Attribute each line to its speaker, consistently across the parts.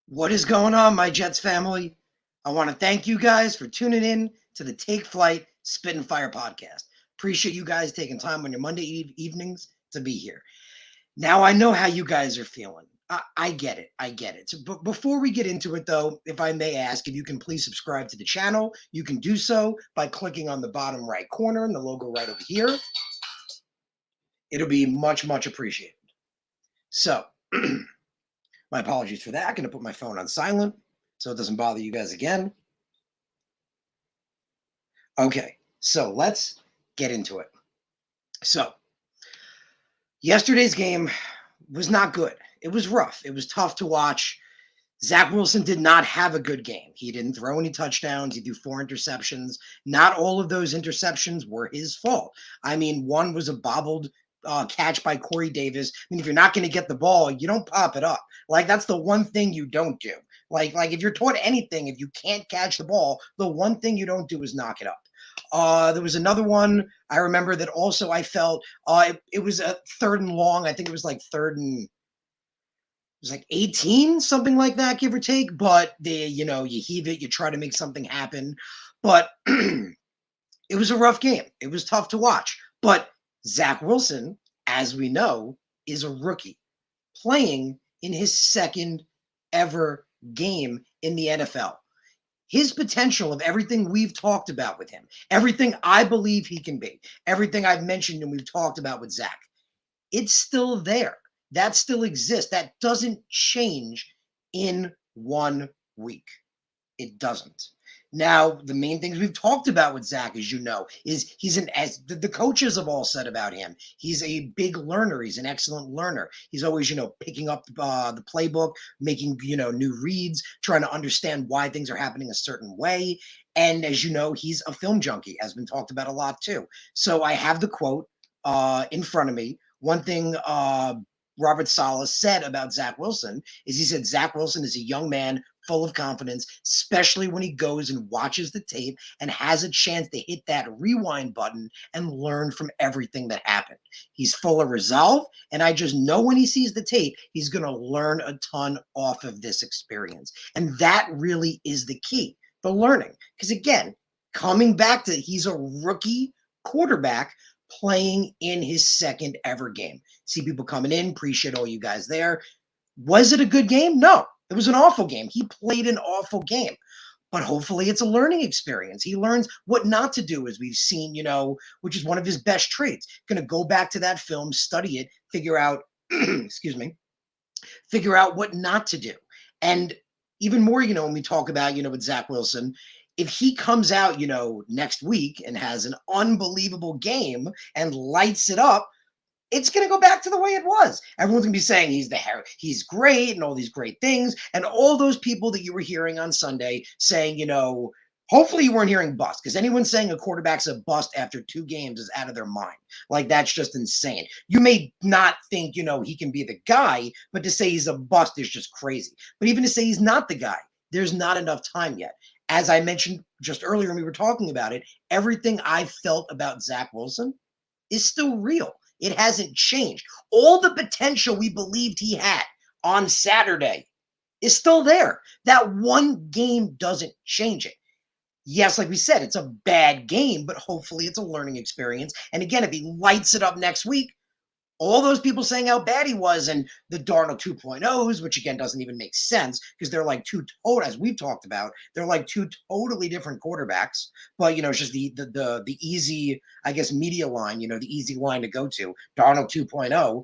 Speaker 1: What is going on, my Jets family? I want to thank you guys for tuning in to the Take Flight Spit and Fire podcast. Appreciate you guys taking time on your Monday evenings to be here. Now, I know how you guys are feeling. I get it. I get it. So, before we get into it, though, if I may ask, if you can please subscribe to the channel, you can do so by clicking on the bottom right corner and the logo right over here. It'll be much, much appreciated. So, my apologies for that. I'm going to put my phone on silent so it doesn't bother you guys again. Okay, so let's get into it. So, yesterday's game was not good. It was rough. It was tough to watch. Zach Wilson did not have a good game. He didn't throw any touchdowns. He threw 4 interceptions. Not all of those interceptions were his fault. I mean, one was a bobbled catch by Corey Davis. I mean, if you're not going to get the ball, you don't pop it up. Like, that's the one thing you don't do. Like if you're taught anything, if you can't catch the ball, the one thing you don't do is knock it up. There was another one I remember that also I felt it was a 3rd and long. I think it was like 3rd and it was like 18, something like that, give or take. But you heave it, you try to make something happen. But it was a rough game. It was tough to watch. But Zach Wilson, as we know, is a rookie playing in his 2nd ever game in the NFL. His potential of everything we've talked about with him, everything I believe he can be, everything I've mentioned and we've talked about with Zach, it's still there. That still exists. That doesn't change in 1 week. It doesn't. Now, the main things we've talked about with Zach, as you know, is as the coaches have all said about him, he's a big learner. He's an excellent learner. He's always, picking up the playbook, making, new reads, trying to understand why things are happening a certain way. And as you know, he's a film junkie, has been talked about a lot too. So I have the quote in front of me. One thing Robert Saleh said about Zach Wilson is he said, Zach Wilson is a young man full of confidence, especially when he goes and watches the tape and has a chance to hit that rewind button and learn from everything that happened. He's full of resolve, and I just know when he sees the tape, he's going to learn a ton off of this experience. And that really is the key, the learning. Because again, coming back to he's a rookie quarterback playing in his 2nd ever game. See people coming in, appreciate all you guys there. Was it a good game? No. It was an awful game. He played an awful game, but hopefully it's a learning experience. He learns what not to do, as we've seen, which is one of his best traits. Going to go back to that film, study it, figure out, figure out what not to do. And even more, when we talk about, with Zach Wilson, if he comes out, next week and has an unbelievable game and lights it up, it's going to go back to the way it was. Everyone's going to be saying he's great and all these great things. And all those people that you were hearing on Sunday saying, hopefully you weren't hearing bust, because anyone saying a quarterback's a bust after 2 games is out of their mind. Like, that's just insane. You may not think, he can be the guy, but to say he's a bust is just crazy. But even to say he's not the guy, there's not enough time yet. As I mentioned just earlier when we were talking about it, everything I felt about Zach Wilson is still real. It hasn't changed. All the potential we believed he had on Saturday is still there. That one game doesn't change it. Yes, like we said, it's a bad game, but hopefully it's a learning experience. And again, if he lights it up next week, all those people saying how bad he was and the Darnold 2.0s, which again doesn't even make sense because they're like as we've talked about, they're like 2 totally different quarterbacks. But it's just the easy, I guess, media line, the easy line to go to. Darnold 2.0.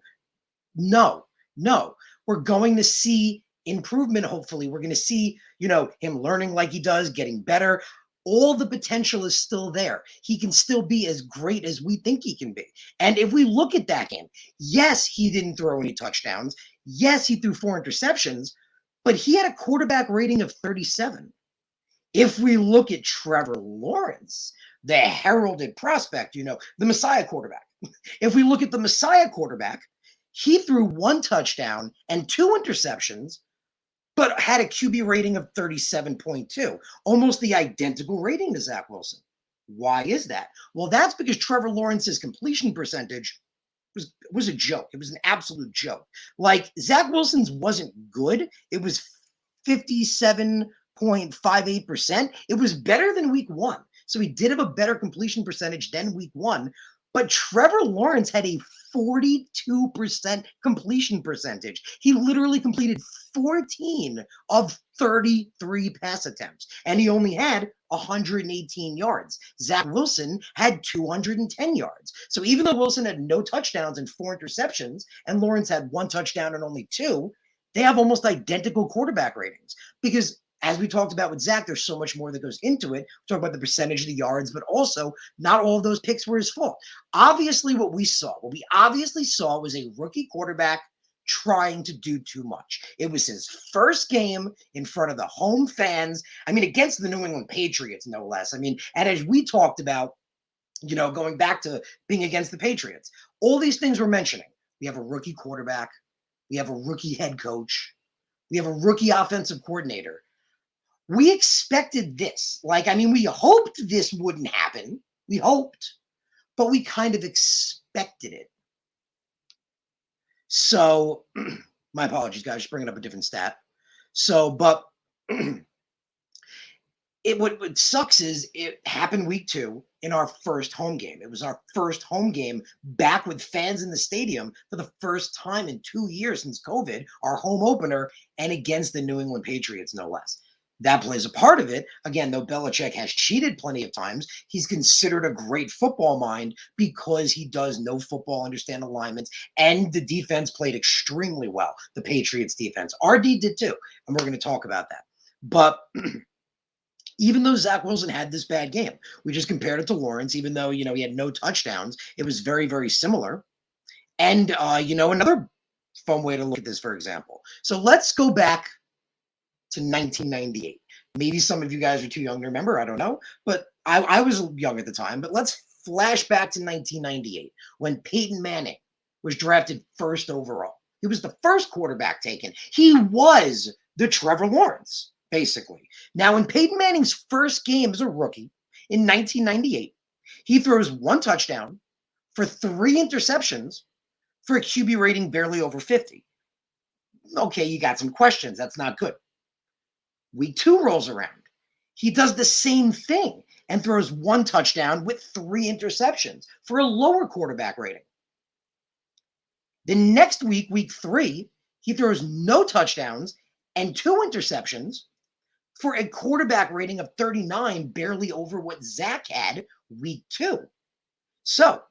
Speaker 1: No, we're going to see improvement. Hopefully, we're going to see him learning like he does, getting better. All the potential is still there. He can still be as great as we think he can be. And if we look at that game, yes, he didn't throw any touchdowns. Yes, he threw 4 interceptions, but he had a quarterback rating of 37. If we look at Trevor Lawrence, the heralded prospect, the Messiah quarterback. If we look at the Messiah quarterback, he threw 1 touchdown and 2 interceptions, but had a QB rating of 37.2, almost the identical rating to Zach Wilson. Why is that? Well, that's because Trevor Lawrence's completion percentage was a joke. It was an absolute joke. Like, Zach Wilson's wasn't good. It was 57.58%. It was better than week one. So he did have a better completion percentage than week one. But Trevor Lawrence had a 42% completion percentage. He literally completed 14 of 33 pass attempts, and he only had 118 yards. Zach Wilson had 210 yards. So even though Wilson had no touchdowns and 4 interceptions, and Lawrence had 1 touchdown and only 2, they have almost identical quarterback ratings because as we talked about with Zach, there's so much more that goes into it. We talk about the percentage of the yards, but also not all of those picks were his fault. Obviously, what we obviously saw was a rookie quarterback trying to do too much. It was his first game in front of the home fans. I mean, against the New England Patriots, no less. I mean, and as we talked about, going back to being against the Patriots, all these things we're mentioning. We have a rookie quarterback. We have a rookie head coach. We have a rookie offensive coordinator. We expected this. We hoped this wouldn't happen. We hoped, but we kind of expected it. So, my apologies, guys, just bringing up a different stat. So, but what sucks is it happened week 2 in our first home game. It was our first home game back with fans in the stadium for the first time in 2 years since COVID, our home opener, and against the New England Patriots, no less. That plays a part of it. Again, though Belichick has cheated plenty of times, he's considered a great football mind because he does know football, understand alignments, and the defense played extremely well, the Patriots defense. RD did too, and we're going to talk about that. But even though Zach Wilson had this bad game, we just compared it to Lawrence, even though, he had no touchdowns. It was very, very similar. And, another fun way to look at this, for example. So let's go back to 1998. Maybe some of you guys are too young to remember. I don't know. But I was young at the time. But let's flash back to 1998 when Peyton Manning was drafted first overall. He was the first quarterback taken. He was the Trevor Lawrence, basically. Now, in Peyton Manning's first game as a rookie in 1998, he throws 1 touchdown for 3 interceptions for a QB rating barely over 50. Okay, you got some questions. That's not good. Week 2 rolls around. He does the same thing and throws 1 touchdown with 3 interceptions for a lower quarterback rating. The next week, week 3, he throws no touchdowns and 2 interceptions for a quarterback rating of 39, barely over what Zach had week 2. So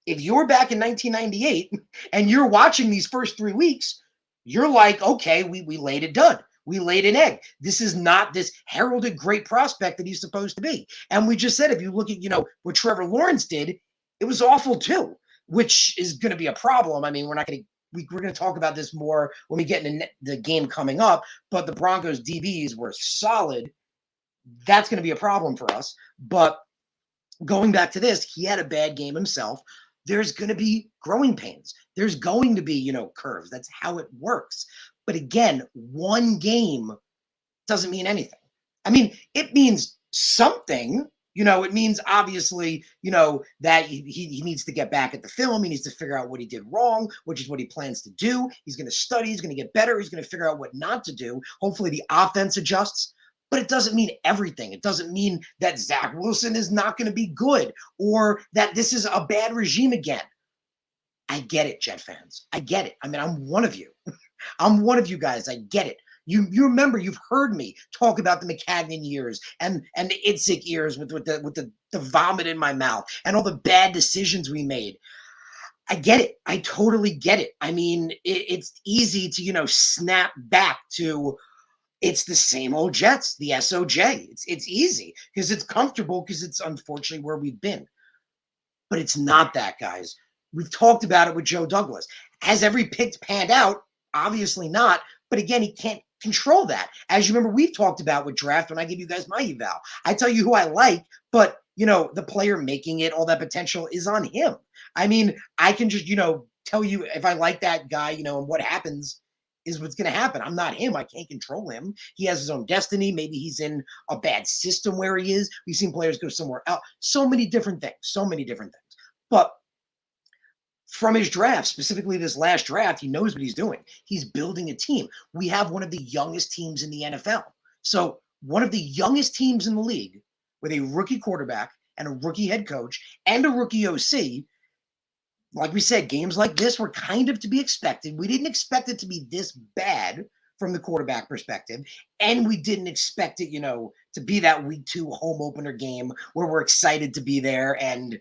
Speaker 1: if you're back in 1998 and you're watching these first 3 weeks, you're like, okay, we laid a dud. We laid an egg. This is not this heralded great prospect that he's supposed to be. And we just said, if you look at, what Trevor Lawrence did, it was awful too, which is going to be a problem. I mean, we're going to talk about this more when we get into the game coming up, but the Broncos DBs were solid. That's going to be a problem for us. But going back to this, he had a bad game himself. There's going to be growing pains. There's going to be, curves. That's how it works. But again, 1 game doesn't mean anything. I mean, it means something. It means obviously, that he needs to get back at the film. He needs to figure out what he did wrong, which is what he plans to do. He's going to study. He's going to get better. He's going to figure out what not to do. Hopefully the offense adjusts. But it doesn't mean everything. It doesn't mean that Zach Wilson is not going to be good or that this is a bad regime again. I get it, Jet fans. I get it. I mean, I'm one of you. I'm one of you guys. I get it. You remember, you've heard me talk about the McCagnon years and the Itzik years with the vomit in my mouth and all the bad decisions we made. I get it. I totally get it. I mean, it's easy to, snap back to it's the same old Jets, the SOJ. It's easy because it's comfortable because it's unfortunately where we've been. But it's not that, guys. We've talked about it with Joe Douglas. Has every pick panned out? Obviously not. But again, he can't control that. As you remember, we've talked about with draft when I give you guys my eval. I tell you who I like, but, the player making it, all that potential is on him. I mean, I can just, tell you if I like that guy, and what happens is what's going to happen. I'm not him. I can't control him. He has his own destiny. Maybe he's in a bad system where he is. We've seen players go somewhere else. So many different things. But from his draft, specifically this last draft, he knows what he's doing. He's building a team. We have one of the youngest teams in the NFL. So one of the youngest teams in the league with a rookie quarterback and a rookie head coach and a rookie OC. Like we said, games like this were kind of to be expected. We didn't expect it to be this bad from the quarterback perspective. And we didn't expect it, to be that week 2 home opener game where we're excited to be there. And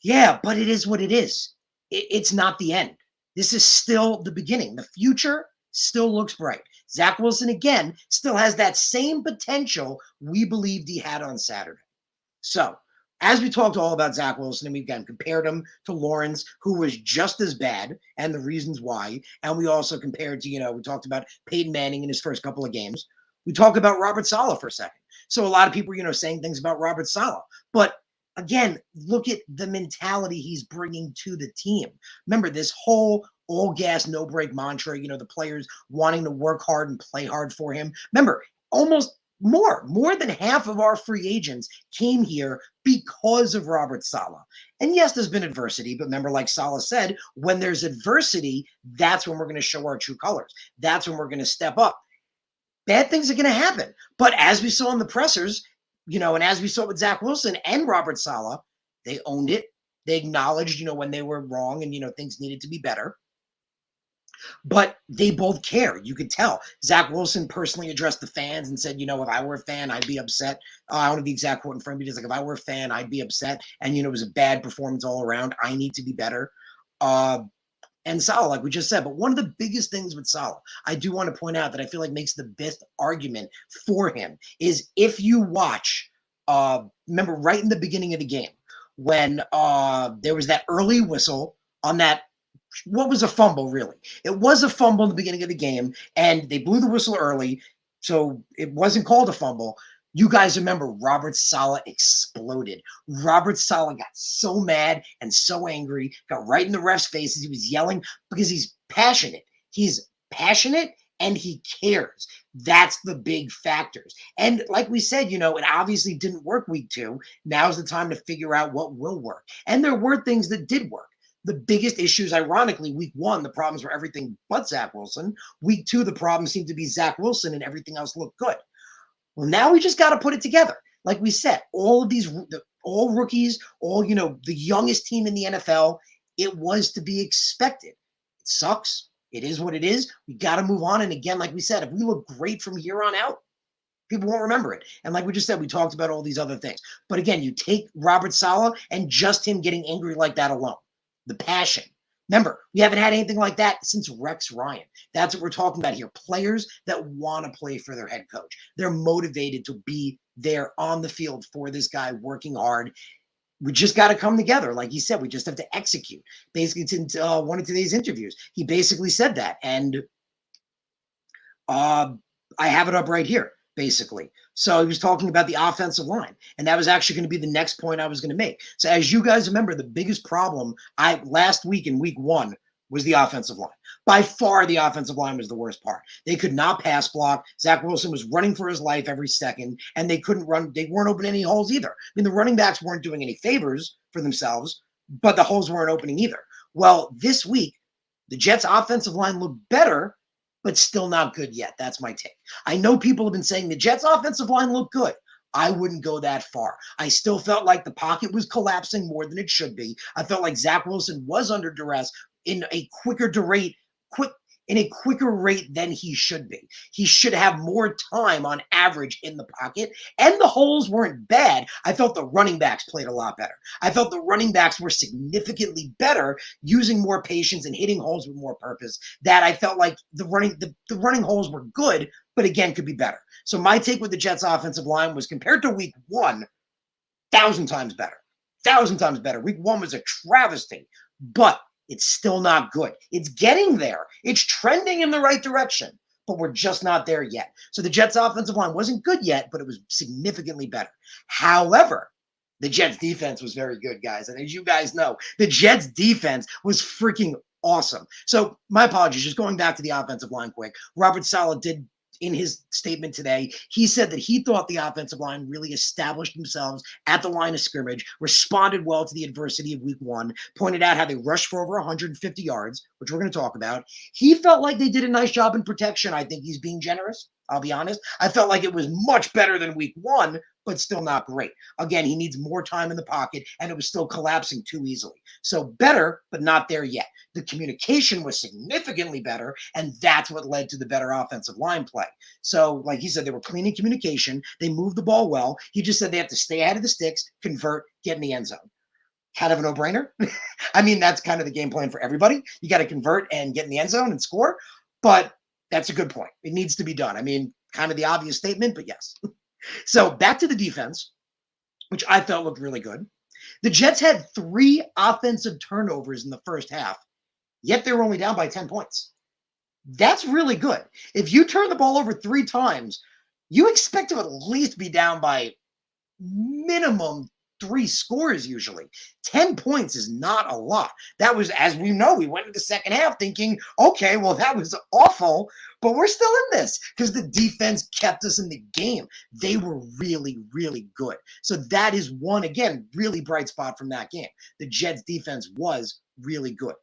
Speaker 1: yeah, but it is what it is. It's not the end. This is still the beginning. The future still looks bright. Zach Wilson, again, still has that same potential we believed he had on Saturday. So, as we talked all about Zach Wilson, and we again compared him to Lawrence, who was just as bad, and the reasons why. And we also compared to, we talked about Peyton Manning in his first couple of games. We talked about Robert Saleh for a second. So a lot of people, saying things about Robert Saleh. But again, look at the mentality he's bringing to the team. Remember, this whole all gas, no break mantra, the players wanting to work hard and play hard for him. Remember, almost more than half of our free agents came here because of Robert Saleh. And yes, there's been adversity, but remember, like Saleh said, when there's adversity, that's when we're going to show our true colors. That's when we're going to step up. Bad things are going to happen. But as we saw in the pressers, and as we saw with Zach Wilson and Robert Saleh, they owned it. They acknowledged, when they were wrong and, things needed to be better. But they both care. You could tell. Zach Wilson personally addressed the fans and said, if I were a fan, I'd be upset. I don't have the exact quote in front of me. Just like, if I were a fan, I'd be upset. And, it was a bad performance all around. I need to be better. And Saleh, like we just said, but one of the biggest things with Saleh, I do want to point out that I feel like makes the best argument for him is if you watch, remember right in the beginning of the game, when there was that early whistle on that, what was a fumble, really? It was a fumble in the beginning of the game, and they blew the whistle early, so it wasn't called a fumble. You guys remember Robert Saleh exploded. Robert Saleh got so mad and so angry, got right in the ref's faces. He was yelling because he's passionate. He's passionate and he cares. That's the big factors. And like we said, it obviously didn't work week 2. Now's the time to figure out what will work. And there were things that did work. The biggest issues, ironically, week 1, the problems were everything but Zach Wilson. Week 2, the problems seemed to be Zach Wilson and everything else looked good. Well, now we just got to put it together. Like we said, all of these, all rookies, all, the youngest team in the NFL, it was to be expected. It sucks. It is what it is. We got to move on. And again, like we said, if we look great from here on out, people won't remember it. And like we just said, we talked about all these other things. But again, you take Robert Saleh and just him getting angry like that alone, the passion. Remember, we haven't had anything like that since Rex Ryan. That's what we're talking about here. Players that want to play for their head coach. They're motivated to be there on the field for this guy, working hard. We just got to come together. Like he said, we just have to execute. Basically, it's in one of today's interviews. He basically said that. And I have it up right here, basically. So he was talking about the offensive line, and that was actually going to be the next point I was going to make. So as you guys remember, the biggest problem last week in week 1 was the offensive line. By far, the offensive line was the worst part. They could not pass block. Zach Wilson was running for his life every second, and they couldn't run. They weren't opening any holes either. I mean, the running backs weren't doing any favors for themselves, but the holes weren't opening either. Well, this week, the Jets' offensive line looked better, but still not good yet. That's my take. I know people have been saying the Jets' offensive line looked good. I wouldn't go that far. I still felt like the pocket was collapsing more than it should be. I felt like Zach Wilson was under duress in a quicker rate than he should be. He should have more time on average in the pocket, and the holes weren't bad. I felt the running backs played a lot better. I felt the running backs were significantly better, using more patience and hitting holes with more purpose. That I felt like the running holes were good, but again, could be better. So my take with the Jets offensive line was, compared to week 1, 1,000 times better. 1,000 times better. Week 1 was a travesty, but it's still not good. It's getting there. It's trending in the right direction, but we're just not there yet. So the Jets' offensive line wasn't good yet, but it was significantly better. However, the Jets' defense was very good, guys. And as you guys know, the Jets' defense was freaking awesome. So my apologies. Just going back to the offensive line quick. Robert Saleh did in his statement today, he said that he thought the offensive line really established themselves at the line of scrimmage, responded well to the adversity of week one, pointed out how they rushed for over 150 yards, which we're going to talk about. He felt like they did a nice job in protection. I think he's being generous. I'll be honest. I felt like it was much better than week one, but still not great. Again, he needs more time in the pocket, and it was still collapsing too easily. So better, but not there yet. The communication was significantly better, and that's what led to the better offensive line play. So, like he said, they were clean in communication. They moved the ball well. He just said they have to stay ahead of the sticks, convert, get in the end zone. Kind of a no-brainer. I mean, that's kind of the game plan for everybody. You got to convert and get in the end zone and score, but that's a good point. It needs to be done. I mean, kind of the obvious statement, but yes. So back to the defense, which I felt looked really good. The Jets had 3 offensive turnovers in the first half, yet they were only down by 10 points. That's really good. If you turn the ball over 3 times, you expect to at least be down by minimum 3 scores usually. 10 points is not a lot. That was, as we know, we went into the second half thinking, okay, well, that was awful, but we're still in this because the defense kept us in the game. They were really, really good. So that is one, again, really bright spot from that game. The Jets defense was really good.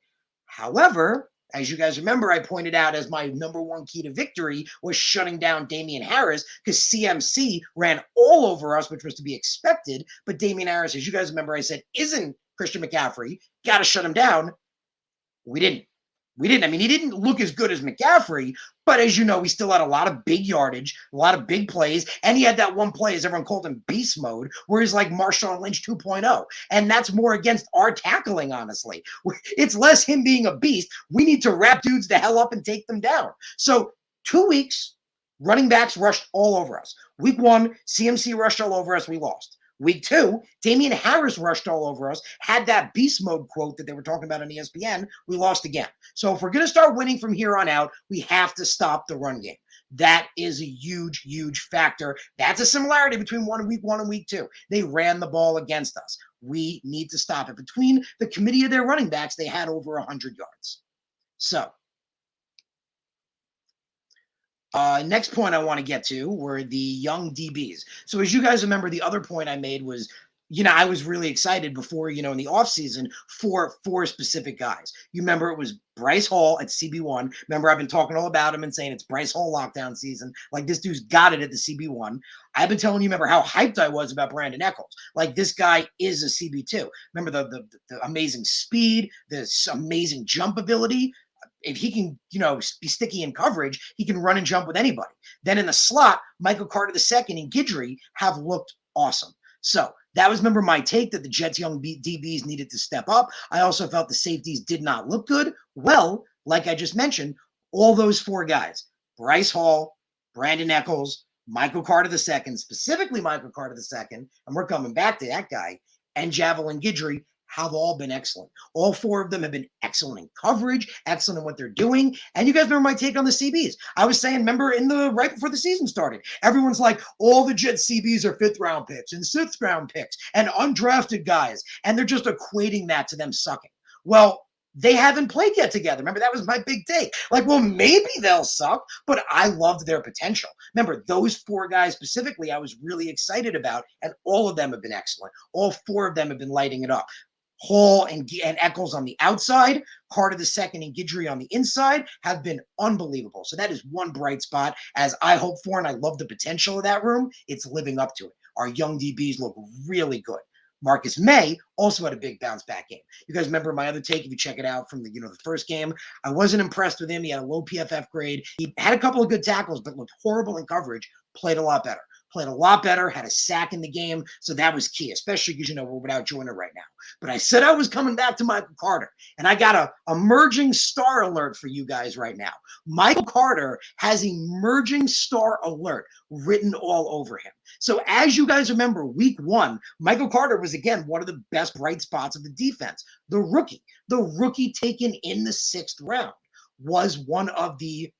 Speaker 1: However, as you guys remember, I pointed out as my number one key to victory was shutting down Damian Harris because CMC ran all over us, which was to be expected. But Damian Harris, as you guys remember, I said, isn't Christian McCaffrey. Got to shut him down. We didn't. I mean, he didn't look as good as McCaffrey, but as you know, he still had a lot of big yardage, a lot of big plays, and he had that one play, as everyone called him, beast mode, where he's like Marshawn Lynch 2.0, and that's more against our tackling, honestly. It's less him being a beast. We need to wrap dudes the hell up and take them down. So 2 weeks, running backs rushed all over us. Week 1, CMC rushed all over us. We lost. Week 2, Damian Harris rushed all over us, had that beast mode quote that they were talking about on ESPN. We lost again. So if we're going to start winning from here on out, we have to stop the run game. That is a huge, huge factor. That's a similarity between week 1 and week 2. They ran the ball against us. We need to stop it. Between the committee of their running backs, they had over 100 yards. So next point I want to get to were the young DBs. So as you guys remember, the other point I made was, I was really excited before, in the offseason for 4 specific guys. You remember it was Bryce Hall at CB1. Remember, I've been talking all about him and saying it's Bryce Hall lockdown season. Like, this dude's got it at the CB1. I've been telling you, remember how hyped I was about Brandon Echols. Like, this guy is a CB2. Remember the amazing speed, this amazing jump ability. If he can, be sticky in coverage, he can run and jump with anybody. Then in the slot, Michael Carter II and Guidry have looked awesome. So that was, remember, my take that the Jets' young DBs needed to step up. I also felt the safeties did not look good. Well, like I just mentioned, all those 4 guys, Bryce Hall, Brandon Echols, Michael Carter II, specifically Michael Carter II, and we're coming back to that guy, and Javelin Guidry, have all been excellent. All 4 of them have been excellent in coverage, excellent in what they're doing. And you guys remember my take on the CBs. I was saying, remember, right before the season started, everyone's like, all the Jets CBs are 5th-round picks and 6th-round picks and undrafted guys. And they're just equating that to them sucking. Well, they haven't played yet together. Remember, that was my big take. Like, well, maybe they'll suck, but I loved their potential. Remember, those 4 guys specifically I was really excited about, and all of them have been excellent. All 4 of them have been lighting it up. Hall and Echols on the outside, Carter II and Guidry on the inside have been unbelievable. So that is one bright spot, as I hope for, and I love the potential of that room. It's living up to it. Our young DBs look really good. Marcus May also had a big bounce back game. You guys remember my other take, if you check it out from the first game. I wasn't impressed with him. He had a low PFF grade. He had a couple of good tackles, but looked horrible in coverage. Played a lot better, had a sack in the game. So that was key, especially because, we're without Joyner right now. But I said I was coming back to Michael Carter, and I got a emerging star alert for you guys right now. Michael Carter has emerging star alert written all over him. So as you guys remember, week 1, Michael Carter was, again, one of the best bright spots of the defense. The rookie taken in the 6th round was one of the,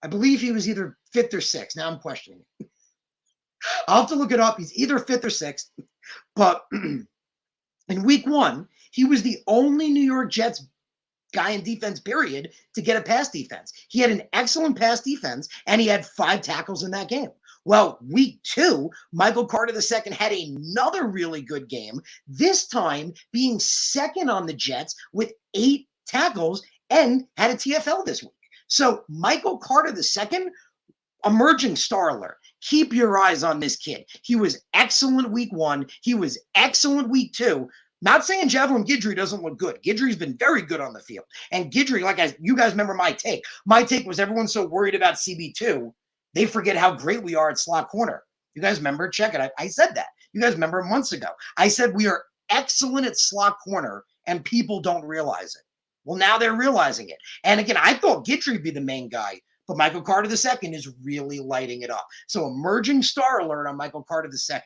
Speaker 1: I believe he was either 5th or 6th. Now I'm questioning it. I'll have to look it up. He's either 5th or 6th. But in week 1, he was the only New York Jets guy in defense, period, to get a pass defense. He had an excellent pass defense, and he had 5 tackles in that game. Well, week 2, Michael Carter II had another really good game, this time being second on the Jets with 8 tackles and had a TFL this week. So Michael Carter II, emerging star alert. Keep your eyes on this kid. He was excellent week 1. He was excellent week 2. Not saying Javelin Guidry doesn't look good. Guidry's been very good on the field. And Guidry, you guys remember my take. My take was everyone's so worried about CB2, they forget how great we are at slot corner. You guys remember? Check it. I said that. You guys remember months ago. I said we are excellent at slot corner and people don't realize it. Well, now they're realizing it. And again, I thought Guidry would be the main guy, but Michael Carter II is really lighting it up. So emerging star alert on Michael Carter II.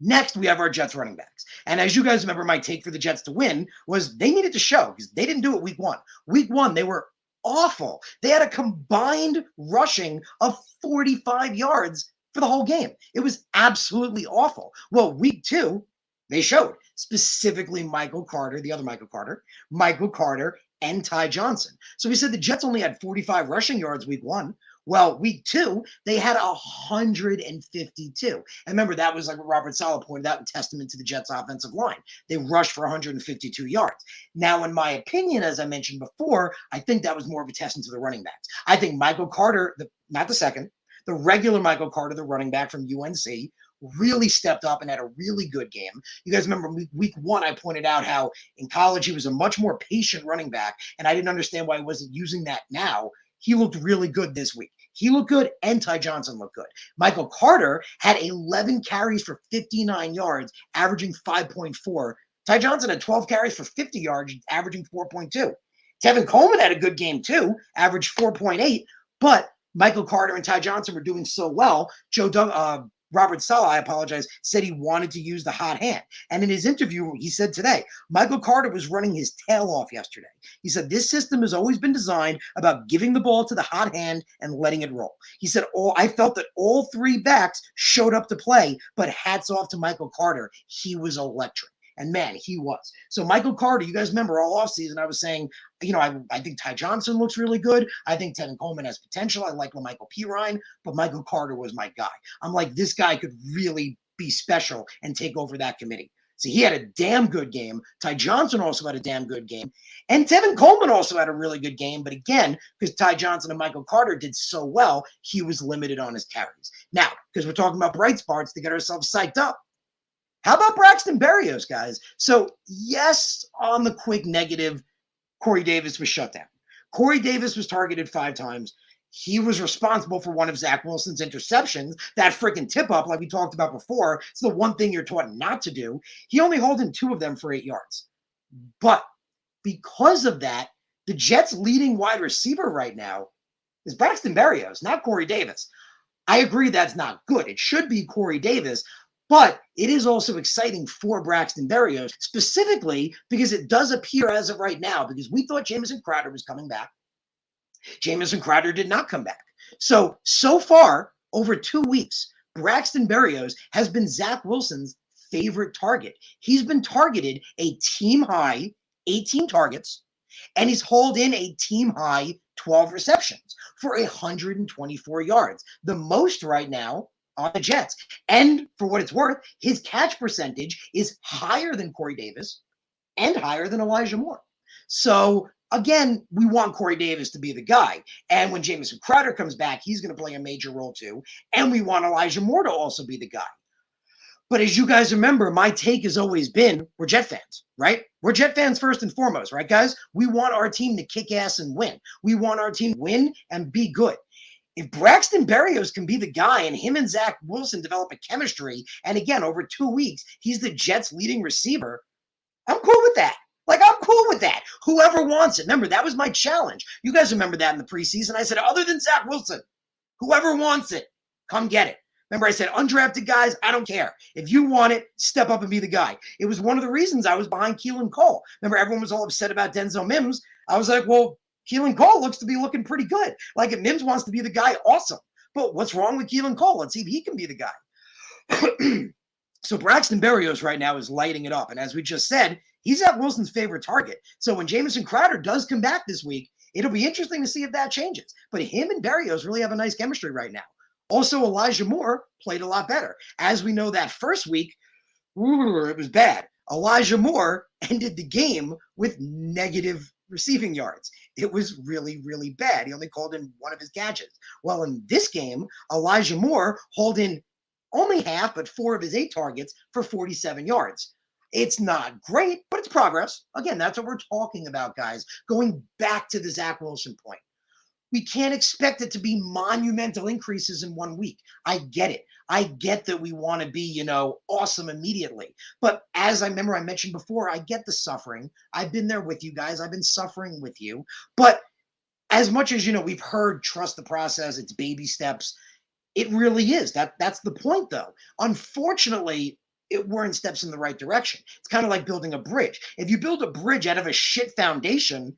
Speaker 1: Next, we have our Jets running backs. And as you guys remember, my take for the Jets to win was they needed to show because they didn't do it week 1. Week 1, they were awful. They had a combined rushing of 45 yards for the whole game. It was absolutely awful. Well, week 2, they showed specifically Michael Carter, the other Michael Carter, and Ty Johnson. So we said the Jets only had 45 rushing yards week 1. Well, week 2, they had 152. And remember, that was like what Robert Saleh pointed out in testament to the Jets' offensive line. They rushed for 152 yards. Now, in my opinion, as I mentioned before, I think that was more of a testament to the running backs. I think Michael Carter, not the second, the regular Michael Carter, the running back from UNC, really stepped up and had a really good game. You guys remember week 1, I pointed out how in college he was a much more patient running back, and I didn't understand why he wasn't using that now. He looked really good this week. He looked good, and Ty Johnson looked good. Michael Carter had 11 carries for 59 yards, averaging 5.4. Ty Johnson had 12 carries for 50 yards, averaging 4.2. Tevin Coleman had a good game too, averaged 4.8, but Michael Carter and Ty Johnson were doing so well. Robert Saleh, said he wanted to use the hot hand. And in his interview, he said today, Michael Carter was running his tail off yesterday. He said, this system has always been designed about giving the ball to the hot hand and letting it roll. He said, I felt that all 3 backs showed up to play, but hats off to Michael Carter. He was electric. And man, he was. So Michael Carter, you guys remember all offseason, I was saying, I think Ty Johnson looks really good. I think Tevin Coleman has potential. I like LaMichael Pirine, but Michael Carter was my guy. I'm like, this guy could really be special and take over that committee. So he had a damn good game. Ty Johnson also had a damn good game. And Tevin Coleman also had a really good game. But again, because Ty Johnson and Michael Carter did so well, he was limited on his carries. Now, because we're talking about bright spots to get ourselves psyched up, how about Braxton Berrios, guys? So, yes, on the quick negative, Corey Davis was shut down. Corey Davis was targeted 5 times. He was responsible for one of Zach Wilson's interceptions. That freaking tip-up, like we talked about before, it's the one thing you're taught not to do. He only hauled in 2 of them for 8 yards. But because of that, the Jets' leading wide receiver right now is Braxton Berrios, not Corey Davis. I agree that's not good. It should be Corey Davis. But it is also exciting for Braxton Berrios, specifically because it does appear as of right now, because we thought Jamison Crowder was coming back. Jamison Crowder did not come back. So far, over 2 weeks, Braxton Berrios has been Zach Wilson's favorite target. He's been targeted a team-high 18 targets, and he's hauled in a team-high 12 receptions for 124 yards, the most right now on the Jets. And for what it's worth, his catch percentage is higher than Corey Davis and higher than Elijah Moore. So again, we want Corey Davis to be the guy. And when Jamison Crowder comes back, he's going to play a major role too. And we want Elijah Moore to also be the guy. But as you guys remember, my take has always been, we're Jet fans, right? We're Jet fans first and foremost, right, guys? We want our team to kick ass and win. We want our team to win and be good. If Braxton Berrios can be the guy and him and Zach Wilson develop a chemistry, and again, over 2 weeks, he's the Jets' leading receiver, I'm cool with that. I'm cool with that. Whoever wants it. Remember, that was my challenge. You guys remember that in the preseason. I said, other than Zach Wilson, whoever wants it, come get it. Remember, I said, undrafted guys, I don't care. If you want it, step up and be the guy. It was one of the reasons I was behind Keelan Cole. Remember, everyone was all upset about Denzel Mims. I was like, well, Keelan Cole looks to be looking pretty good. If Mims wants to be the guy, awesome. But what's wrong with Keelan Cole? Let's see if he can be the guy. So Braxton Berrios right now is lighting it up. And as we just said, he's Zach Wilson's favorite target. So when Jamison Crowder does come back this week, it'll be interesting to see if that changes. But him and Berrios really have a nice chemistry right now. Also, Elijah Moore played a lot better. As we know, that first week, it was bad. Elijah Moore ended the game with negative receiving yards. It was really, really bad. He only called in one of his catches. Well, in this game, Elijah Moore hauled in only half, but 4 of his 8 targets for 47 yards. It's not great, but it's progress. Again, that's what we're talking about, guys. Going back to the Zach Wilson point. We can't expect it to be monumental increases in 1 week. I get it. I get that we want to be, awesome immediately. But as I mentioned before, I get the suffering. I've been there with you guys. I've been suffering with you. But as much as, we've heard trust the process, it's baby steps. It really is. That's the point, though. Unfortunately, it weren't steps in the right direction. It's kind of like building a bridge. If you build a bridge out of a shit foundation,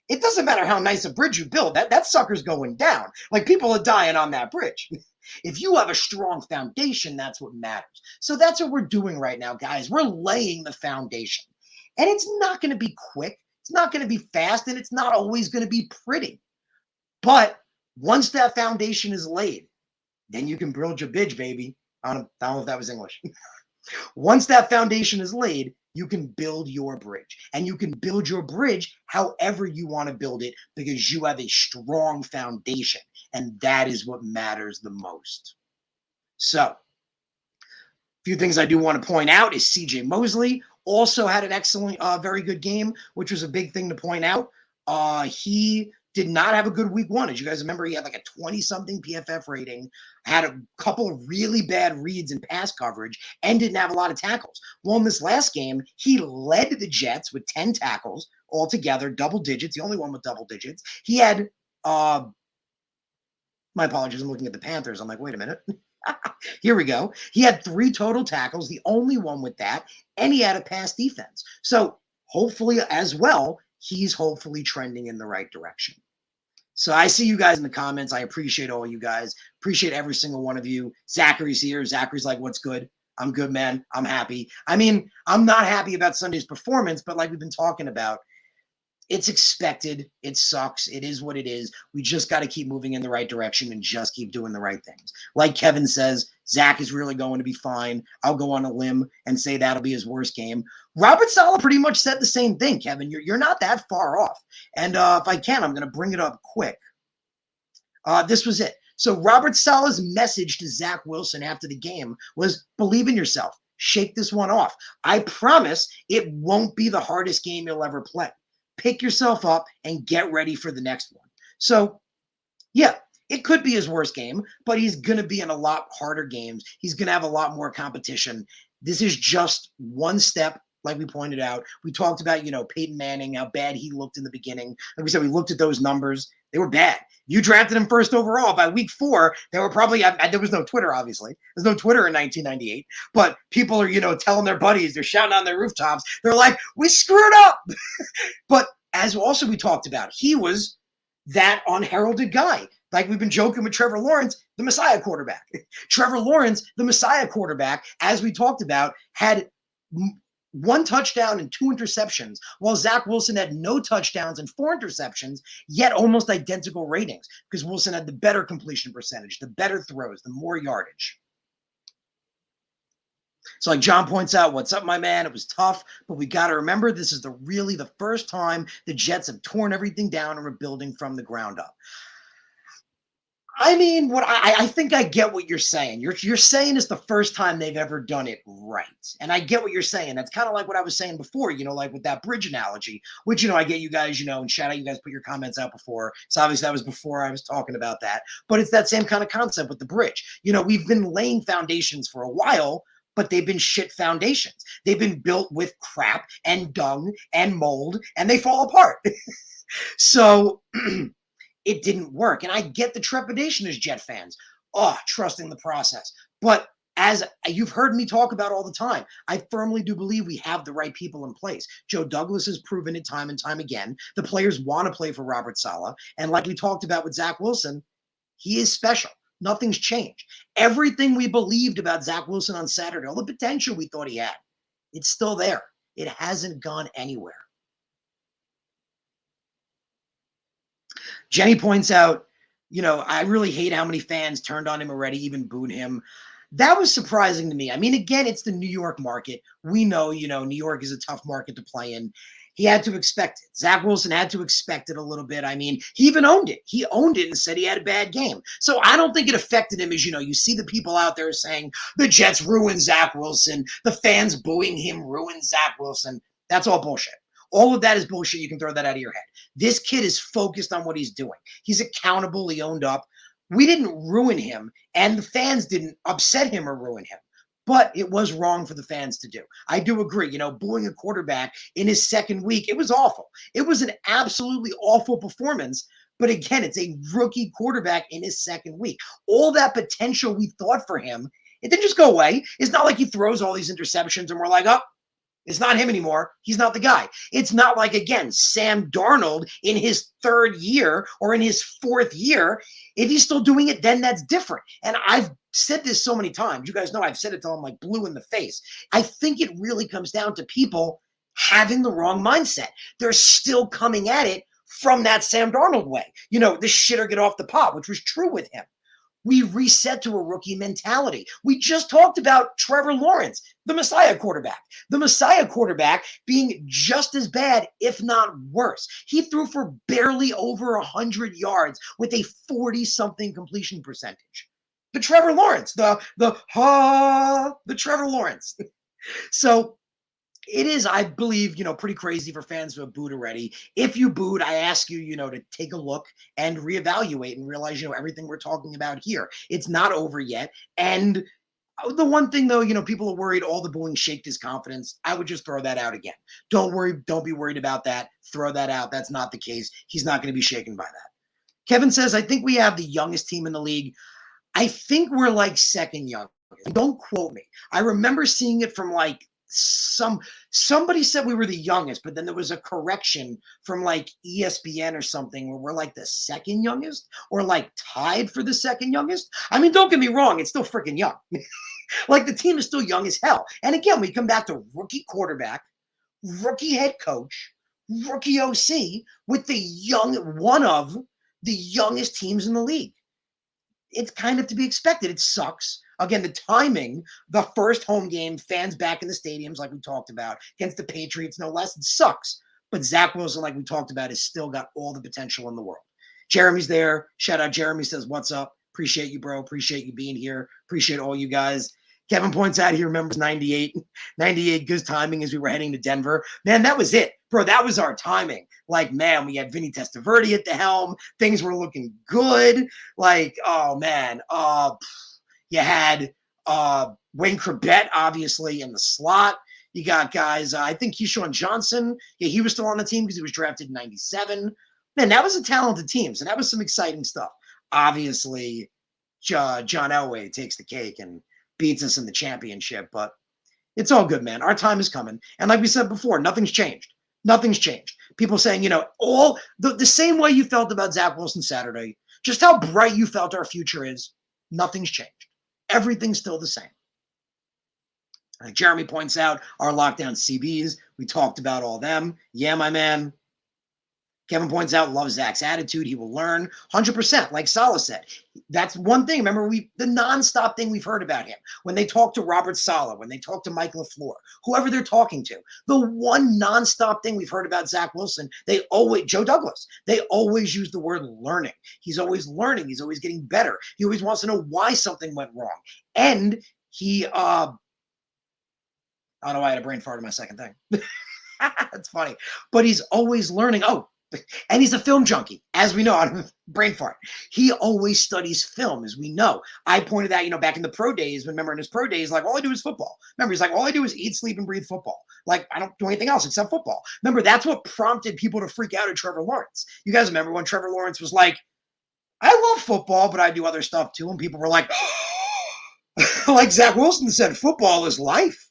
Speaker 1: it doesn't matter how nice a bridge you build. That sucker's going down. Like, people are dying on that bridge. If you have a strong foundation, that's what matters. So that's what we're doing right now, guys. We're laying the foundation. And it's not going to be quick. It's not going to be fast. And it's not always going to be pretty. But once that foundation is laid, then you can build your bridge, baby. I don't know if that was English. Once that foundation is laid, you can build your bridge. And you can build your bridge however you want to build it because you have a strong foundation. And that is what matters the most. So, a few things I do want to point out is CJ Mosley also had an excellent, very good game, which was a big thing to point out. He did not have a good week 1. As you guys remember, he had like a 20-something PFF rating, had a couple of really bad reads in pass coverage, and didn't have a lot of tackles. Well, in this last game, he led the Jets with 10 tackles altogether, double digits, the only one with double digits. He had, my apologies, I'm looking at the Panthers. I'm like, wait a minute. Here we go. He had 3 total tackles, the only one with that, and he had a pass defense. So hopefully as well, he's hopefully trending in the right direction. So I see you guys in the comments. I appreciate all you guys. Appreciate every single one of you. Zachary's here. Zachary's like, what's good? I'm good, man. I'm happy. I mean, I'm not happy about Sunday's performance, but like we've been talking about, it's expected. It sucks. It is what it is. We just got to keep moving in the right direction and just keep doing the right things. Like Kevin says, Zach is really going to be fine. I'll go on a limb and say that'll be his worst game. Robert Saleh pretty much said the same thing, Kevin. You're not that far off. And if I can, I'm going to bring it up quick. This was it. So Robert Saleh's message to Zach Wilson after the game was, believe in yourself. Shake this one off. I promise it won't be the hardest game you'll ever play. Pick yourself up and get ready for the next one. So, yeah, it could be his worst game, but he's going to be in a lot harder games. He's going to have a lot more competition. This is just one step, like we pointed out. We talked about, Peyton Manning, how bad he looked in the beginning. Like we said, we looked at those numbers. They were bad. You drafted him first overall. By week 4, they were probably, there was no Twitter, obviously. There's no Twitter in 1998. But people are, telling their buddies, they're shouting on their rooftops. They're like, we screwed up. But as also we talked about, he was that unheralded guy. Like we've been joking with Trevor Lawrence, the Messiah quarterback. Trevor Lawrence, the Messiah quarterback, as we talked about, had 1 touchdown and 2 interceptions, while Zach Wilson had no touchdowns and 4 interceptions, yet almost identical ratings because Wilson had the better completion percentage, the better throws, the more yardage. So like John points out, what's up, my man? It was tough, but we got to remember this is really the first time the Jets have torn everything down and rebuilding from the ground up. I mean, what I think I get what you're saying. You're saying it's the first time they've ever done it right. And I get what you're saying. That's kind of like what I was saying before, like with that bridge analogy, which, I get you guys, and shout out you guys put your comments out before. So obviously that was before I was talking about that. But it's that same kind of concept with the bridge. We've been laying foundations for a while, but they've been shit foundations. They've been built with crap and dung and mold, and they fall apart. So it didn't work. And I get the trepidation as Jet fans. Trusting the process. But as you've heard me talk about all the time, I firmly do believe we have the right people in place. Joe Douglas has proven it time and time again. The players want to play for Robert Saleh. And like we talked about with Zach Wilson, he is special. Nothing's changed. Everything we believed about Zach Wilson on Saturday, all the potential we thought he had, it's still there. It hasn't gone anywhere. Jenny points out, I really hate how many fans turned on him already, even booed him. That was surprising to me. I mean, again, it's the New York market. We know, New York is a tough market to play in. He had to expect it. Zach Wilson had to expect it a little bit. I mean, he even owned it. He owned it and said he had a bad game. So I don't think it affected him as, you see the people out there saying the Jets ruined Zach Wilson. The fans booing him ruined Zach Wilson. That's all bullshit. All of that is bullshit. You can throw that out of your head. This kid is focused on what he's doing. He's accountable. He owned up. We didn't ruin him, and the fans didn't upset him or ruin him. But it was wrong for the fans to do. I do agree. Booing a quarterback in his second week, it was awful. It was an absolutely awful performance. But again, it's a rookie quarterback in his second week. All that potential we thought for him, it didn't just go away. It's not like he throws all these interceptions and we're like, oh, it's not him anymore. He's not the guy. It's not like, again, Sam Darnold in his third year or in his fourth year. If he's still doing it, then that's different. And I've said this so many times. You guys know I've said it till I'm like blue in the face. I think it really comes down to people having the wrong mindset. They're still coming at it from that Sam Darnold way. The shit or get off the pot, which was true with him. We reset to a rookie mentality. We just talked about Trevor Lawrence, the Messiah quarterback. The Messiah quarterback being just as bad, if not worse. He threw for barely over 100 yards with a 40-something completion percentage. The Trevor Lawrence, the Trevor Lawrence. So it is, I believe, pretty crazy for fans who have booed already. If you booed, I ask you, to take a look and reevaluate and realize, everything we're talking about here. It's not over yet. And the one thing, though, people are worried all the booing shaked his confidence. I would just throw that out again. Don't worry. Don't be worried about that. Throw that out. That's not the case. He's not going to be shaken by that. Kevin says, I think we have the youngest team in the league. I think we're like second youngest. Don't quote me. I remember seeing it from like somebody said we were the youngest, but then there was a correction from like ESPN or something where we're like the second youngest or like tied for the second youngest. I mean, don't get me wrong, it's still freaking young. Like the team is still young as hell. And again, we come back to rookie quarterback, rookie head coach, rookie OC with one of the youngest teams in the league. It's kind of to be expected. It sucks. Again, the timing, the first home game, fans back in the stadiums like we talked about, against the Patriots, no less, it sucks. But Zach Wilson, like we talked about, has still got all the potential in the world. Jeremy's there. Shout out Jeremy, says, what's up? Appreciate you, bro. Appreciate you being here. Appreciate all you guys. Kevin points out he remembers 98. 98, good timing as we were heading to Denver. Man, that was it. Bro, that was our timing. Like, man, we had Vinny Testaverde at the helm. Things were looking good. Like, oh, man. You had Wayne Corbett, obviously, in the slot. You got guys, I think Keyshawn Johnson. Yeah, he was still on the team because he was drafted in 97. Man, that was a talented team. So that was some exciting stuff. Obviously, John Elway takes the cake and beats us in the championship. But it's all good, man. Our time is coming. And like we said before, nothing's changed. Nothing's changed. People saying, all the same way you felt about Zach Wilson Saturday, just how bright you felt our future is, nothing's changed. Everything's still the same. Like Jeremy points out, our lockdown CBs, we talked about all them. Yeah, my man. Kevin points out, loves Zach's attitude. He will learn 100%, like Saleh said. That's one thing. Remember, the nonstop thing we've heard about him. When they talk to Robert Saleh, when they talk to Mike LaFleur, whoever they're talking to, the one nonstop thing we've heard about Zach Wilson, Joe Douglas, they always use the word learning. He's always learning. He's always getting better. He always wants to know why something went wrong. And he, I don't know why I had a brain fart in my second thing. That's funny. But he's always learning. Oh, and he's a film junkie, as we know. Brain fart. He always studies film, as we know. I pointed out, back in the pro days, remember in his pro days, like, all I do is football. Remember, he's like, all I do is eat, sleep, and breathe football. Like, I don't do anything else except football. Remember, that's what prompted people to freak out at Trevor Lawrence. You guys remember when Trevor Lawrence was like, I love football, but I do other stuff too. And people were like, like Zach Wilson said, football is life.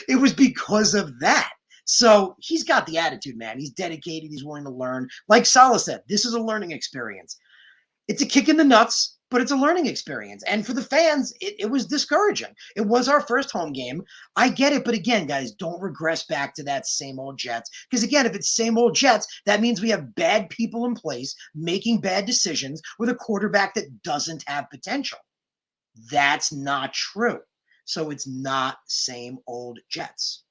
Speaker 1: It was because of that. So he's got the attitude, man. He's dedicated. He's willing to learn. Like Saleh said, this is a learning experience. It's a kick in the nuts, but it's a learning experience. And for the fans, it was discouraging. It was our first home game. I get it. But again, guys, don't regress back to that same old Jets. Because again, if it's same old Jets, that means we have bad people in place making bad decisions with a quarterback that doesn't have potential. That's not true. So it's not same old Jets.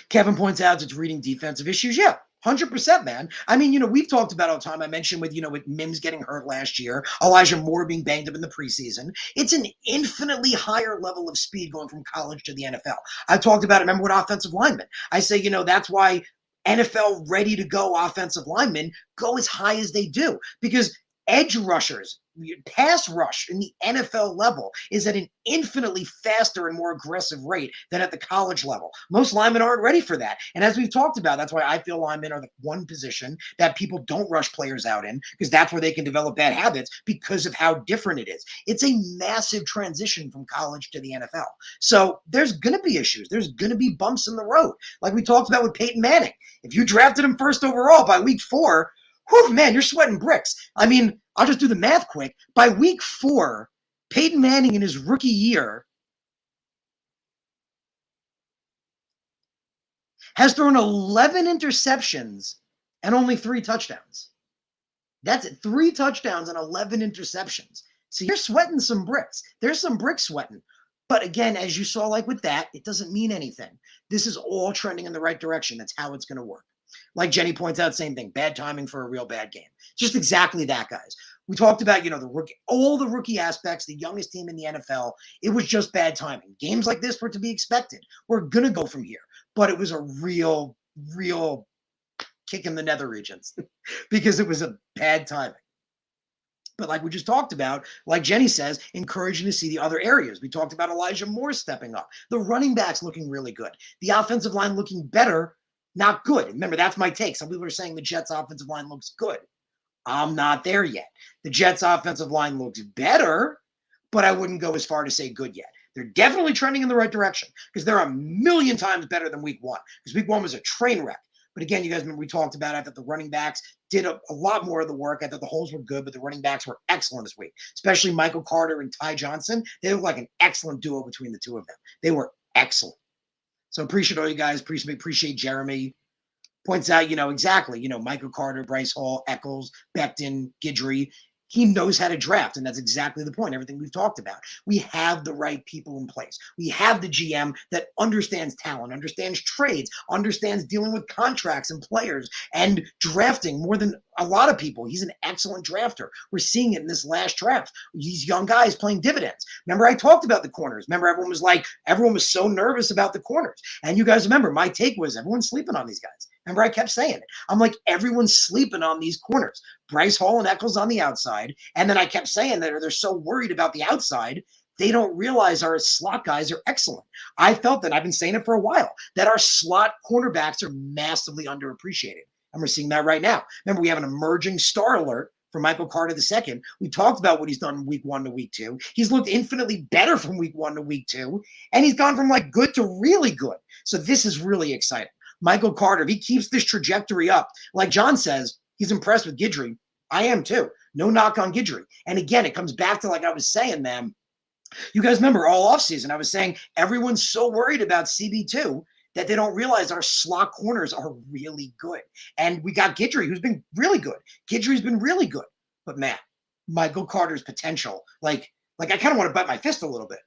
Speaker 1: Kevin points out it's reading defensive issues. Yeah, 100%, man. I mean, we've talked about all the time. I mentioned with Mims getting hurt last year, Elijah Moore being banged up in the preseason. It's an infinitely higher level of speed going from college to the NFL. I've talked about it. Remember with offensive linemen. I say, that's why NFL ready to go offensive linemen go as high as they do, because edge rushers, pass rush in the NFL level is at an infinitely faster and more aggressive rate than at the college level. Most linemen aren't ready for that. And as we've talked about, that's why I feel linemen are the one position that people don't rush players out in, because that's where they can develop bad habits because of how different it is. It's a massive transition from college to the NFL. So there's going to be issues. There's going to be bumps in the road. Like we talked about with Peyton Manning. If you drafted him first overall by week 4, whew, man, you're sweating bricks. I mean, I'll just do the math quick. By week 4, Peyton Manning in his rookie year has thrown 11 interceptions and only 3 touchdowns. That's it. 3 touchdowns and 11 interceptions. So you're sweating some bricks. There's some brick sweating. But again, as you saw, like with that, it doesn't mean anything. This is all trending in the right direction. That's how it's going to work. Like Jenny points out, same thing. Bad timing for a real bad game. Just exactly that, guys. We talked about, the rookie, all the rookie aspects, the youngest team in the NFL. It was just bad timing. Games like this were to be expected. We're going to go from here. But it was a real kick in the nether regions because it was a bad timing. But like we just talked about, like Jenny says, encouraging to see the other areas. We talked about Elijah Moore stepping up. The running backs looking really good. The offensive line looking better, not good. Remember, that's my take. Some people are saying the Jets' offensive line looks good. I'm not there yet. The Jets' offensive line looks better, but I wouldn't go as far to say good yet. They're definitely trending in the right direction because they're a million times better than week 1, because week 1 was a train wreck. But again, you guys remember we talked about it, that the running backs did a lot more of the work. I thought the holes were good, but the running backs were excellent this week, especially Michael Carter and Ty Johnson. They look like an excellent duo between the two of them. They were excellent. So appreciate all you guys. Appreciate Jeremy. Points out, exactly, Michael Carter, Bryce Hall, Eccles, Becton, Guidry. He knows how to draft, and that's exactly the point, everything we've talked about. We have the right people in place. We have the GM that understands talent, understands trades, understands dealing with contracts and players and drafting more than a lot of people. He's an excellent drafter. We're seeing it in this last draft. These young guys playing dividends. Remember, I talked about the corners. Remember, everyone was so nervous about the corners. And you guys remember, my take was everyone's sleeping on these guys. Remember, I kept saying it. I'm like, everyone's sleeping on these corners. Bryce Hall and Eccles on the outside. And then I kept saying that they're so worried about the outside, they don't realize our slot guys are excellent. I felt that, I've been saying it for a while, that our slot cornerbacks are massively underappreciated. And we're seeing that right now. Remember, we have an emerging star alert for Michael Carter II. We talked about what he's done in week 1 to week 2. He's looked infinitely better from week 1 to week 2. And he's gone from like good to really good. So this is really exciting. Michael Carter, if he keeps this trajectory up, like John says, he's impressed with Guidry. I am too. No knock on Guidry. And again, it comes back to, like I was saying, man, you guys remember all offseason, I was saying everyone's so worried about CB2 that they don't realize our slot corners are really good. And we got Guidry, who's been really good. Guidry's been really good. But man, Michael Carter's potential, like I kind of want to bite my fist a little bit.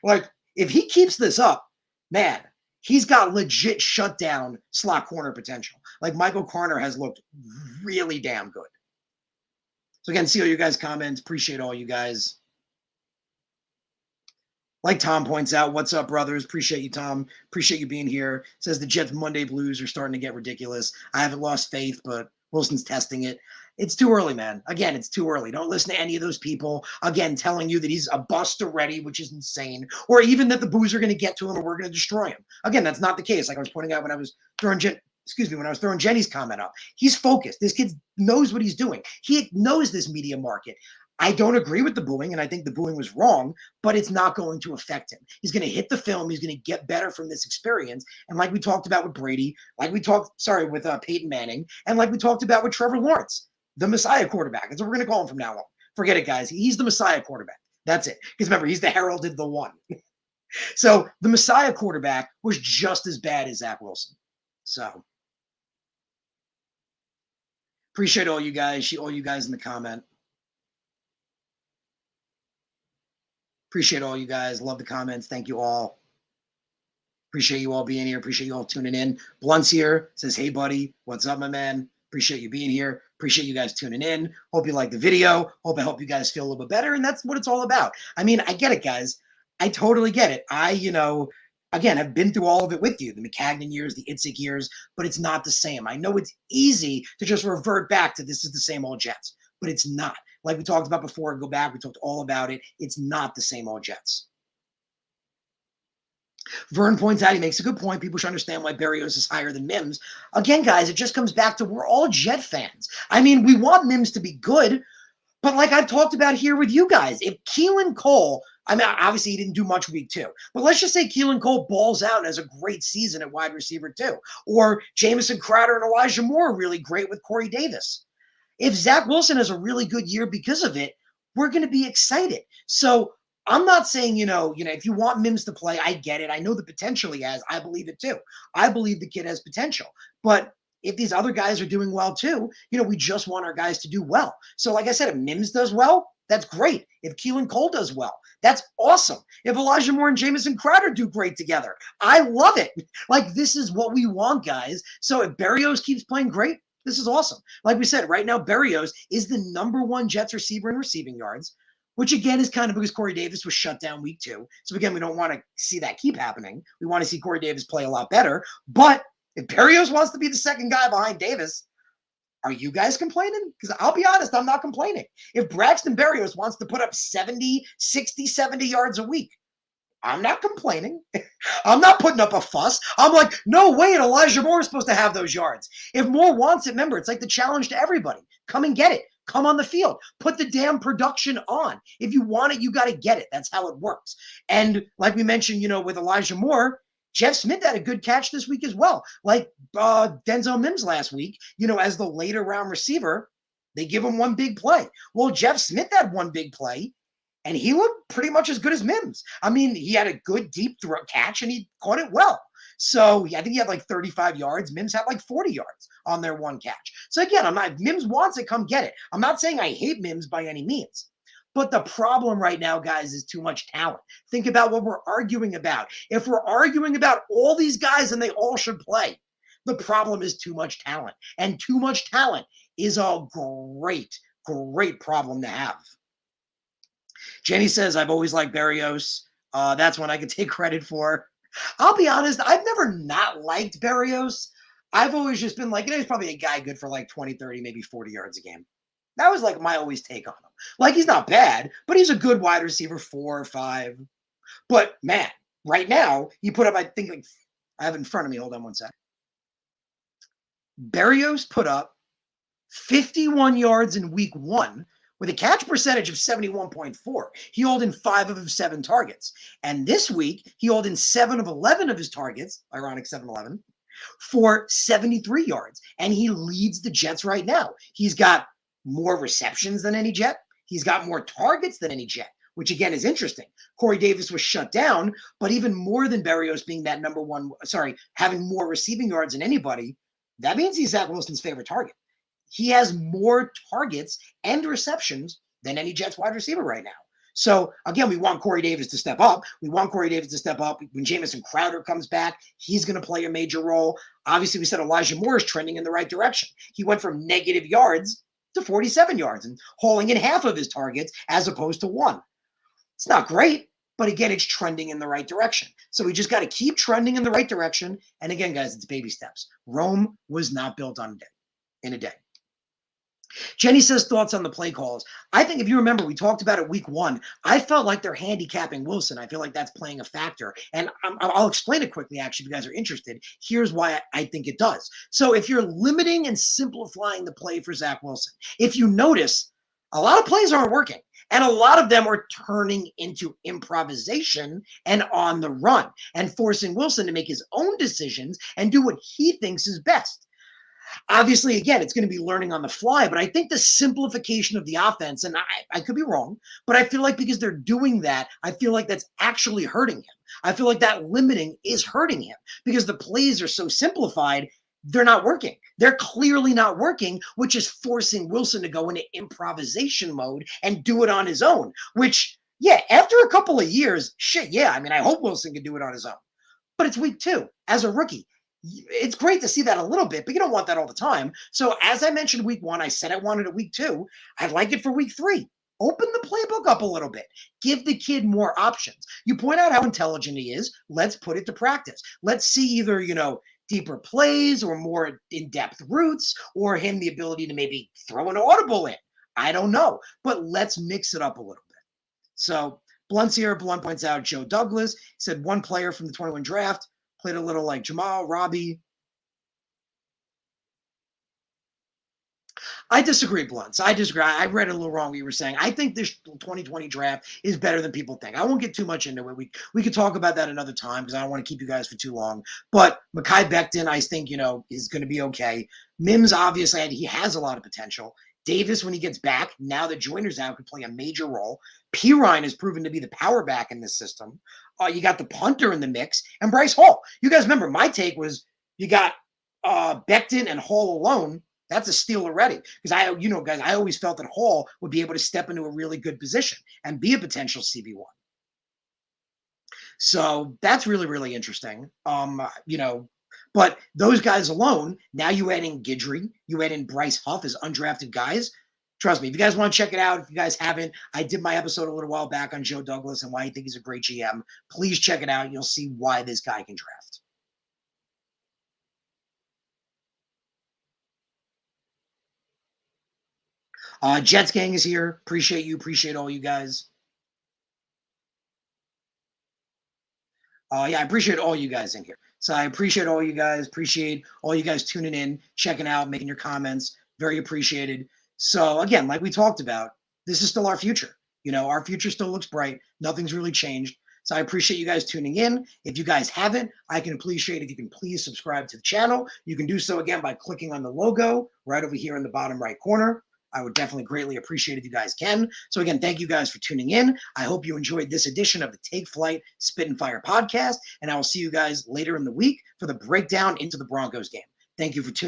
Speaker 1: Like, if he keeps this up, man, he's got legit shutdown slot corner potential. Like Michael Carter has looked really damn good. So again, see all you guys' comments. Appreciate all you guys. Like Tom points out, what's up, brothers? Appreciate you, Tom. Appreciate you being here. Says the Jets Monday blues are starting to get ridiculous. I haven't lost faith, but Wilson's testing it. It's too early, man. Again, it's too early. Don't listen to any of those people, again, telling you that he's a bust already, which is insane, or even that the boos are going to get to him or we're going to destroy him. Again, that's not the case. Like I was pointing out when I was throwing Jenny's comment up. He's focused. This kid knows what he's doing. He knows this media market. I don't agree with the booing, and I think the booing was wrong, but it's not going to affect him. He's going to hit the film. He's going to get better from this experience. And like we talked about with Brady, with Peyton Manning, and like we talked about with Trevor Lawrence, the Messiah quarterback. That's what we're going to call him from now on. Forget it, guys. He's the Messiah quarterback. That's it. Because remember, he's the heralded the one. So the Messiah quarterback was just as bad as Zach Wilson. So appreciate all you guys in the comment. Appreciate all you guys. Love the comments. Thank you all. Appreciate you all being here. Appreciate you all tuning in. Blunt's here. Says, hey, buddy. What's up, my man? Appreciate you being here. Appreciate you guys tuning in. Hope you like the video. I hope you guys feel a little bit better. And that's what it's all about. I mean, I get it, guys. I totally get it. Again, I've been through all of it with you, the McCagnon years, the Itzik years, but it's not the same. I know it's easy to just revert back to this is the same old Jets, but it's not. Like we talked about before, go back, we talked all about it. It's not the same old Jets. Vern points out, he makes a good point. People should understand why Berrios is higher than Mims. Again, guys, it just comes back to we're all Jet fans. I mean, we want Mims to be good, but like I've talked about here with you guys, if Keelan Cole, I mean, obviously he didn't do much week 2, but let's just say Keelan Cole balls out and has a great season at wide receiver 2, or Jamison Crowder and Elijah Moore are really great with Corey Davis. If Zach Wilson has a really good year because of it, we're going to be excited. So I'm not saying, if you want Mims to play, I get it. I know the potential he has. I believe it too. I believe the kid has potential. But if these other guys are doing well too, we just want our guys to do well. So like I said, if Mims does well, that's great. If Keelan Cole does well, that's awesome. If Elijah Moore and Jamison Crowder do great together, I love it. Like, this is what we want, guys. So if Berrios keeps playing great, this is awesome. Like we said, right now, Berrios is the #1 Jets receiver in receiving yards, which again is kind of because Corey Davis was shut down week 2. So again, we don't want to see that keep happening. We want to see Corey Davis play a lot better. But if Berrios wants to be the second guy behind Davis, are you guys complaining? Because I'll be honest, I'm not complaining. If Braxton Berrios wants to put up 70 yards a week, I'm not complaining. I'm not putting up a fuss. I'm like, no way, Elijah Moore is supposed to have those yards. If Moore wants it, remember, it's like the challenge to everybody. Come and get it. Come on the field. Put the damn production on. If you want it, you got to get it. That's how it works. And like we mentioned, with Elijah Moore, Jeff Smith had a good catch this week as well. Like Denzel Mims last week, as the later round receiver, they give him one big play. Well, Jeff Smith had one big play, and he looked pretty much as good as Mims. I mean, he had a good deep throw catch, and he caught it well. So I think he had like 35 yards. Mims had like 40 yards on their one catch. So again, if Mims wants it, come get it. I'm not saying I hate Mims by any means. But the problem right now, guys, is too much talent. Think about what we're arguing about. If we're arguing about all these guys and they all should play, the problem is too much talent. And too much talent is a great, great problem to have. Jenny says, I've always liked Berrios. That's one I could take credit for. I'll be honest, I've never not liked Berrios. I've always just been like, he's probably a guy good for like 20, 30, maybe 40 yards a game. That was like my always take on him. Like, he's not bad, but he's a good wide receiver 4 or 5. But man, right now, he put up, I think, like, I have it in front of me. Hold on one sec. Berrios put up 51 yards in week 1 with a catch percentage of 71.4. He hauled in 5 of his 7 targets. And this week, he hauled in 7 of 11 of his targets, ironic 7-11, for 73 yards. And he leads the Jets right now. He's got more receptions than any Jet. He's got more targets than any Jet, which again is interesting. Corey Davis was shut down, but even more than Berrios being that having more receiving yards than anybody, that means he's Zach Wilson's favorite target. He has more targets and receptions than any Jets wide receiver right now. So again, we want Corey Davis to step up. We want Corey Davis to step up. When Jamison Crowder comes back, he's going to play a major role. Obviously, we said Elijah Moore is trending in the right direction. He went from negative yards to 47 yards and hauling in half of his targets as opposed to 1. It's not great, but again, it's trending in the right direction. So we just got to keep trending in the right direction. And again, guys, it's baby steps. Rome was not built in a day. Jenny says thoughts on the play calls. I think if you remember, we talked about it week 1. I felt like they're handicapping Wilson. I feel like that's playing a factor. And I'll explain it quickly, actually, if you guys are interested. Here's why I think it does. So if you're limiting and simplifying the play for Zach Wilson, if you notice, a lot of plays aren't working. And a lot of them are turning into improvisation and on the run and forcing Wilson to make his own decisions and do what he thinks is best. Obviously, again, it's going to be learning on the fly, but I think the simplification of the offense, and I could be wrong, but I feel like because they're doing that, I feel like that's actually hurting him. I feel like that limiting is hurting him because the plays are so simplified, they're not working. They're clearly not working, which is forcing Wilson to go into improvisation mode and do it on his own, which, yeah, after a couple of years, shit, yeah, I mean, I hope Wilson can do it on his own. But it's week 2 as a rookie. It's great to see that a little bit, but you don't want that all the time. So as I mentioned week 1, I said I wanted it week 2. I'd like it for week 3. Open the playbook up a little bit. Give the kid more options. You point out how intelligent he is. Let's put it to practice. Let's see either, deeper plays or more in-depth routes or him the ability to maybe throw an audible in. I don't know, but let's mix it up a little bit. So Blunt's here. Blunt points out Joe Douglas. He said one player from the 21 draft played a little like Jamal, Robbie. I disagree, Blunts. I disagree. I read it a little wrong what you were saying. I think this 2020 draft is better than people think. I won't get too much into it. We could talk about that another time because I don't want to keep you guys for too long. But Mekhi Becton, I think, is going to be okay. Mims, obviously, he has a lot of potential. Davis, when he gets back, now that Joyner's out, could play a major role. Pirine has proven to be the power back in this system. You got the punter in the mix, and Bryce Hall. You guys remember my take was you got Becton and Hall alone. That's a steal already because guys, I always felt that Hall would be able to step into a really good position and be a potential CB1. So that's really, really interesting. But those guys alone, now you add in Guidry, you add in Bryce Huff as undrafted guys. Trust me, if you guys want to check it out, if you guys haven't, I did my episode a little while back on Joe Douglas and why I think he's a great GM. Please check it out. You'll see why this guy can draft. Jets gang is here. Appreciate you. Appreciate all you guys. Yeah, I appreciate all you guys in here. So I appreciate all you guys. Appreciate all you guys tuning in, checking out, making your comments. Very appreciated. So again, like we talked about, this is still our future. Our future still looks bright. Nothing's really changed. So I appreciate you guys tuning in. If you guys haven't, I can appreciate if you can please subscribe to the channel. You can do so again by clicking on the logo right over here in the bottom right corner. I would definitely greatly appreciate if you guys can. So again, thank you guys for tuning in. I hope you enjoyed this edition of the Take Flight Spit and Fire podcast, and I will see you guys later in the week for the breakdown into the Broncos game. Thank you for tuning in.